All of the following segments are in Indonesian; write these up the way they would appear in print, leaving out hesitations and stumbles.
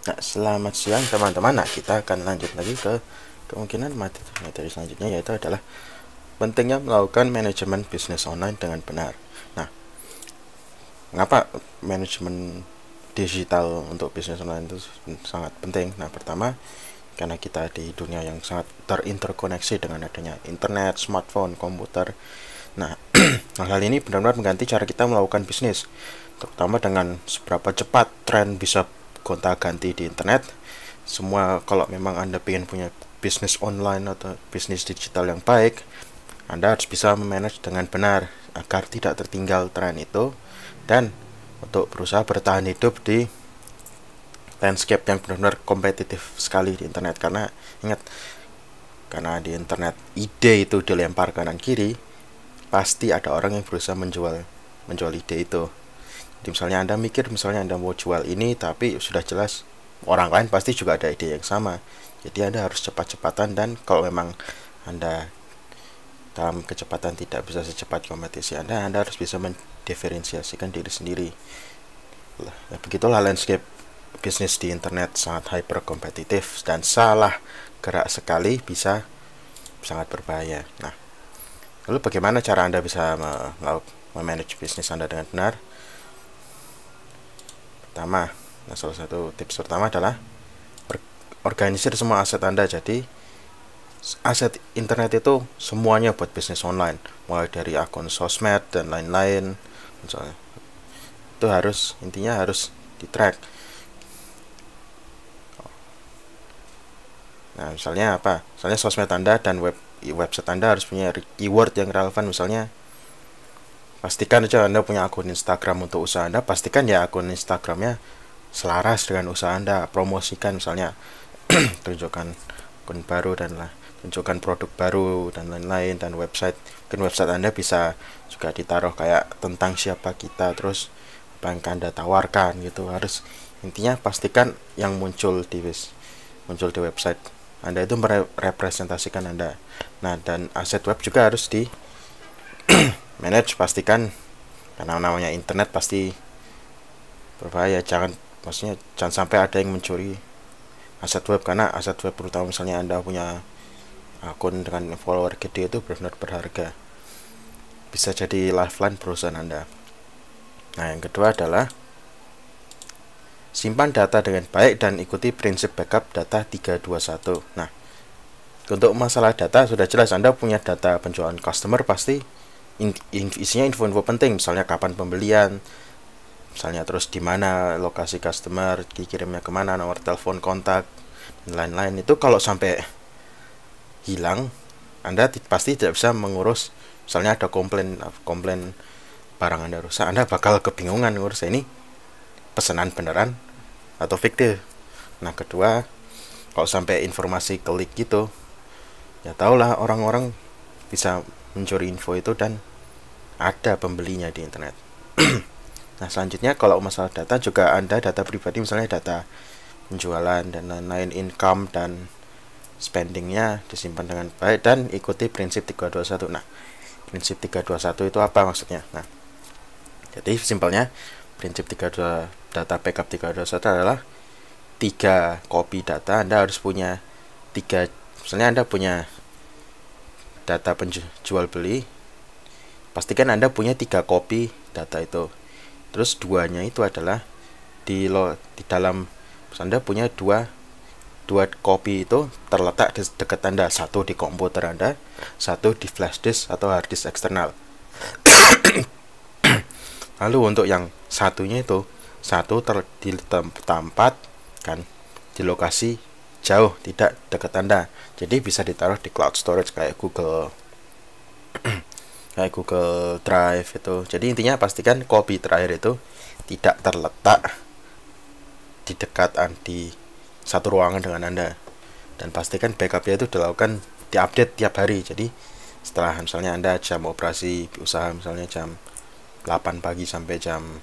Nah, selamat siang teman-teman. Nah, kita akan lanjut lagi ke kemungkinan materi selanjutnya, yaitu adalah pentingnya melakukan manajemen bisnis online dengan benar. Nah, mengapa manajemen digital untuk bisnis online itu sangat penting? Nah, pertama, karena kita di dunia yang sangat terinterkoneksi dengan adanya internet, smartphone, komputer. Nah, hal ini benar-benar mengganti cara kita melakukan bisnis, terutama dengan seberapa cepat tren bisa gonta-ganti di internet. Semua, kalau memang Anda ingin punya bisnis online atau bisnis digital yang baik, Anda harus bisa memanage dengan benar agar tidak tertinggal tren itu, dan untuk berusaha bertahan hidup di landscape yang benar-benar kompetitif sekali di internet. Karena ingat, karena di internet ide itu dilempar kanan kiri, pasti ada orang yang berusaha menjual ide itu. Jadi misalnya Anda mikir, misalnya Anda mau jual ini, tapi sudah jelas orang lain pasti juga ada ide yang sama. Jadi Anda harus cepat-cepatan, dan kalau memang Anda dalam kecepatan tidak bisa secepat kompetisi Anda harus bisa mendiferensiasikan diri sendiri. Ya, begitulah landscape bisnis di internet sangat hyper kompetitif, dan salah gerak sekali bisa sangat berbahaya. Nah, lalu bagaimana cara Anda bisa memanage bisnis Anda dengan benar? Pertama, salah satu tips pertama adalah organisir semua aset Anda. Jadi aset internet itu semuanya buat bisnis online, mulai dari akun sosmed dan lain-lain. Misalnya itu intinya harus di track. Nah, misalnya apa? Misalnya sosmed Anda dan website Anda harus punya keyword yang relevan. Misalnya, pastikan aja Anda punya akun Instagram untuk usaha Anda, pastikan ya akun Instagramnya selaras dengan usaha Anda. Promosikan misalnya tunjukkan akun baru dan tunjukkan produk baru dan lain-lain. Dan website Anda bisa juga ditaruh kayak tentang siapa kita, terus apa yang Anda tawarkan gitu. Harus, intinya pastikan yang muncul di website Anda itu merepresentasikan Anda. Nah, dan aset web juga harus di manage. Pastikan, karena namanya internet pasti berbahaya. Maksudnya jangan sampai ada yang mencuri aset web, karena aset web, terutama misalnya Anda punya akun dengan follower gede, itu benar-benar berharga, bisa jadi lifeline perusahaan Anda. Nah, yang kedua adalah simpan data dengan baik dan ikuti prinsip backup data 321. Nah, untuk masalah data sudah jelas. Anda punya data penjualan customer, pasti isinya info-info penting, misalnya kapan pembelian, misalnya terus di mana lokasi customer, dikirimnya kemana, nomor telepon, kontak, dan lain-lain. Itu kalau sampai hilang, Anda pasti tidak bisa mengurus. Misalnya ada komplain barang Anda rusak, Anda bakal kebingungan ngurus ini pesanan beneran atau fiktif. Nah, kedua, kalau sampai informasi klik gitu, ya tahulah orang-orang bisa mencuri info itu dan ada pembelinya di internet. Nah, selanjutnya kalau masalah data juga, Anda data pribadi, misalnya data penjualan dan lain-lain, income dan spendingnya disimpan dengan baik, dan ikuti prinsip 321. Nah, prinsip 321 itu apa maksudnya? Nah, jadi simpelnya prinsip 32 data backup 321 adalah 3 copy data. Anda harus punya 3, misalnya Anda punya data penjual beli, pastikan Anda punya 3 copy data itu. Terus duanya itu adalah di dalam, Anda punya dua copy itu terletak di dekat Anda, satu di komputer Anda, satu di flash disk atau hard disk eksternal. Lalu untuk yang satunya itu, satu di tempat kan, di lokasi jauh, tidak dekat Anda, jadi bisa ditaruh di cloud storage kayak Google Drive itu. Jadi intinya pastikan copy terakhir itu tidak terletak di dekat di satu ruangan dengan Anda, dan pastikan backupnya itu dilakukan, diupdate tiap hari. Jadi setelah misalnya Anda jam operasi usaha misalnya jam 8 pagi sampai jam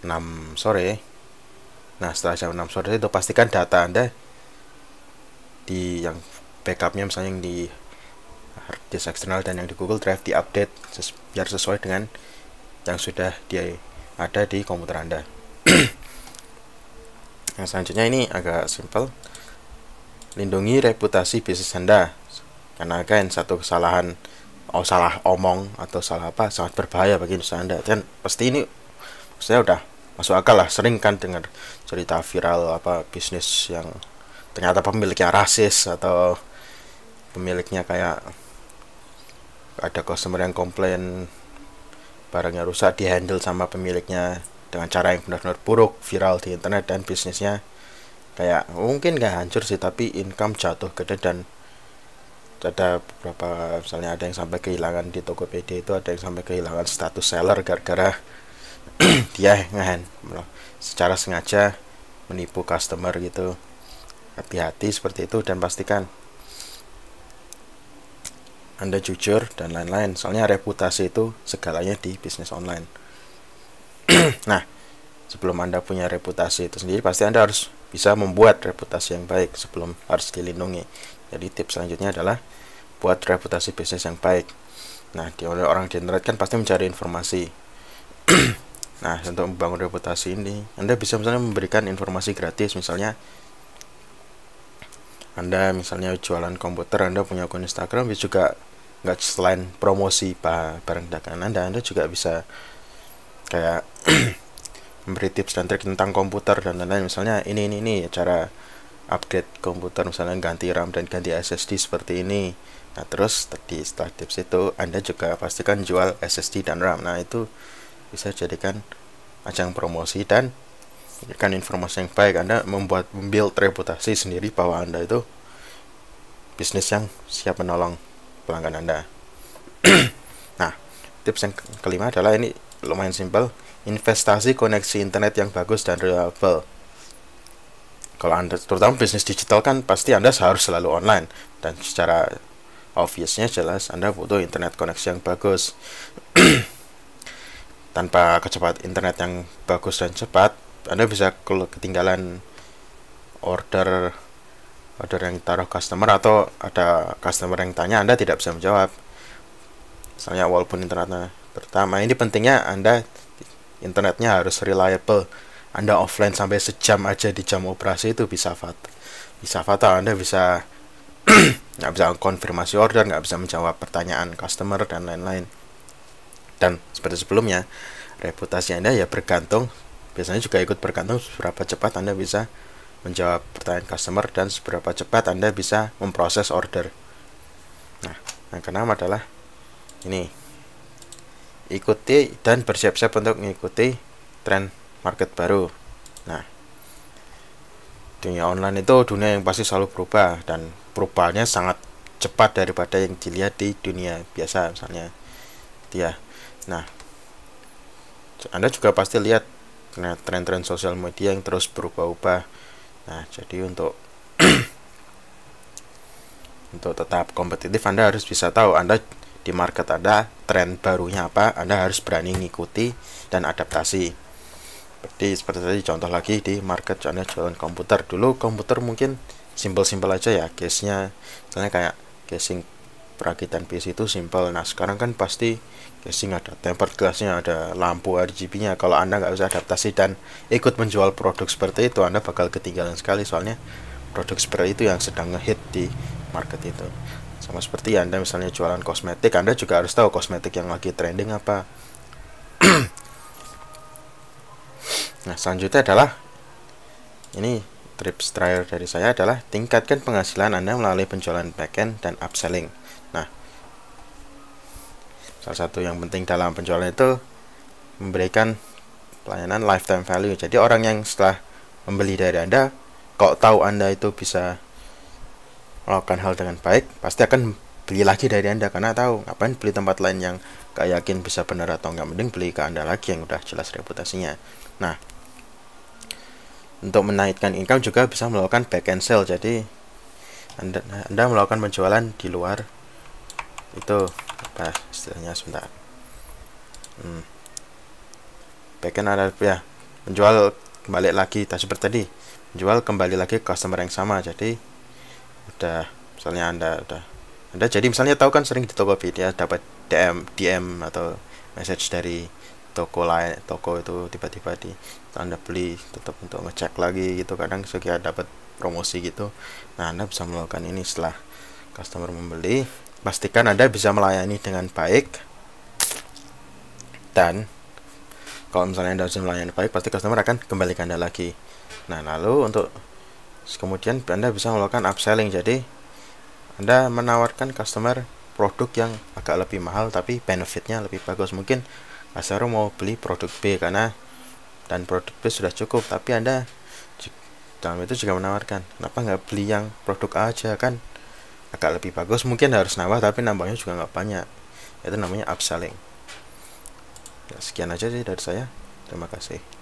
6 sore. Nah, setelah jam 6 sore itu pastikan data Anda di yang backupnya, misalnya yang di hard disk eksternal dan yang di Google Drive, diupdate biar sesuai dengan yang sudah ada di komputer Anda. Yang selanjutnya ini agak simple. Lindungi reputasi bisnis Anda. Karena kan satu kesalahan, salah omong atau salah apa sangat berbahaya bagi usaha Anda. Dan pasti ini saya udah masuk akal lah, sering kan dengar cerita viral apa bisnis yang ternyata pemiliknya rasis atau pemiliknya kayak ada customer yang komplain barangnya rusak, dihandle sama pemiliknya dengan cara yang benar-benar buruk, viral di internet, dan bisnisnya kayak mungkin gak hancur sih, tapi income jatuh gede. Dan ada beberapa, misalnya ada yang sampai kehilangan di Tokopedia itu, ada yang sampai kehilangan status seller gara-gara dia ngehan secara sengaja menipu customer gitu. Hati-hati seperti itu dan pastikan Anda jujur dan lain-lain, soalnya reputasi itu segalanya di bisnis online. Nah, sebelum Anda punya reputasi itu sendiri, pasti Anda harus bisa membuat reputasi yang baik sebelum harus dilindungi. Jadi tips selanjutnya adalah buat reputasi bisnis yang baik. Nah, orang di internet kan pasti mencari informasi. Nah, untuk membangun reputasi ini, Anda bisa misalnya memberikan informasi gratis. Misalnya Anda misalnya jualan komputer, Anda punya akun Instagram, bisa juga nggak selain promosi barang dagangan Anda juga bisa kayak memberi tips dan trik tentang komputer dan lain-lain. Misalnya ini cara upgrade komputer, misalnya ganti RAM dan ganti SSD seperti ini. Nah, terus setelah tips itu Anda juga pastikan jual SSD dan RAM. Nah, itu bisa jadikan ajang promosi dan memberikan informasi yang baik. Anda membuild reputasi sendiri bahwa Anda itu bisnis yang siap menolong pelanggan Anda. Nah, tips yang kelima adalah ini lumayan simpel. Investasi koneksi internet yang bagus dan reliable. Kalau Anda, terutama bisnis digital kan pasti Anda harus selalu online, dan secara obviousnya jelas Anda butuh internet koneksi yang bagus. Tanpa kecepatan internet yang bagus dan cepat, Anda bisa ketinggalan order yang taruh customer, atau ada customer yang tanya Anda tidak bisa menjawab. Misalnya walaupun internetnya pertama, ini pentingnya Anda internetnya harus reliable. Anda offline sampai sejam aja di jam operasi itu bisa fatal. Anda bisa nggak bisa konfirmasi order, nggak bisa menjawab pertanyaan customer dan lain-lain. Dan seperti sebelumnya, reputasi Anda ya biasanya juga ikut bergantung seberapa cepat Anda bisa menjawab pertanyaan customer dan seberapa cepat Anda bisa memproses order. Nah, yang keenam adalah ini, ikuti dan bersiap-siap untuk mengikuti tren market baru. Nah, dunia online itu dunia yang pasti selalu berubah, dan perubahannya sangat cepat daripada yang dilihat di dunia biasa misalnya. Nah, Anda juga pasti lihat tren-tren sosial media yang terus berubah-ubah. Nah, jadi untuk tetap kompetitif, Anda harus bisa tahu Anda di market Anda tren barunya apa. Anda harus berani ngikuti dan adaptasi. Seperti tadi contoh lagi di market Anda jualan komputer. Dulu komputer mungkin simpel-simpel aja ya case-nya, misalnya kayak casing perakitan PC itu simpel. Nah, sekarang kan pasti casing ada tempered glass-nya, ada lampu RGB-nya. Kalau Anda nggak bisa adaptasi dan ikut menjual produk seperti itu, Anda bakal ketinggalan sekali, soalnya produk seperti itu yang sedang ngehit di market itu. Sama seperti Anda misalnya jualan kosmetik, Anda juga harus tahu kosmetik yang lagi trending apa. Nah, selanjutnya adalah ini tips terakhir dari saya adalah tingkatkan penghasilan Anda melalui penjualan backend dan upselling. Nah, salah satu yang penting dalam penjualan itu memberikan pelayanan lifetime value. Jadi orang yang setelah membeli dari Anda, kalau tahu Anda itu bisa melakukan hal dengan baik, pasti akan beli lagi dari Anda, karena tahu ngapain beli tempat lain yang gak yakin bisa benar atau enggak, mending beli ke Anda lagi yang udah jelas reputasinya. Nah, untuk menaikkan income juga bisa melakukan back end sale. Jadi Anda melakukan penjualan di luar itu apa istilahnya, sebentar. Back end adalah ya menjual kembali lagi seperti tadi, menjual kembali lagi ke customer yang sama. Jadi udah misalnya Anda jadi misalnya tahu kan sering di Tokopedia dapat DM atau message dari toko itu tiba-tiba Anda beli tetap untuk ngecek lagi gitu, kadang suka dapat promosi gitu. Nah, Anda bisa melakukan ini setelah customer membeli. Pastikan Anda bisa melayani dengan baik, dan kalau misalnya Anda bisa melayani baik, pasti customer akan kembali ke Anda lagi. Nah, lalu untuk kemudian Anda bisa melakukan upselling. Jadi Anda menawarkan customer produk yang agak lebih mahal tapi benefitnya lebih bagus. Mungkin customer mau beli produk B dan produk B sudah cukup, tapi Anda dalam itu juga menawarkan, kenapa nggak beli yang produk A aja, kan agak lebih bagus, mungkin harus nambah tapi nambahnya juga nggak banyak. Itu namanya upselling. Ya, sekian aja sih dari saya. Terima kasih.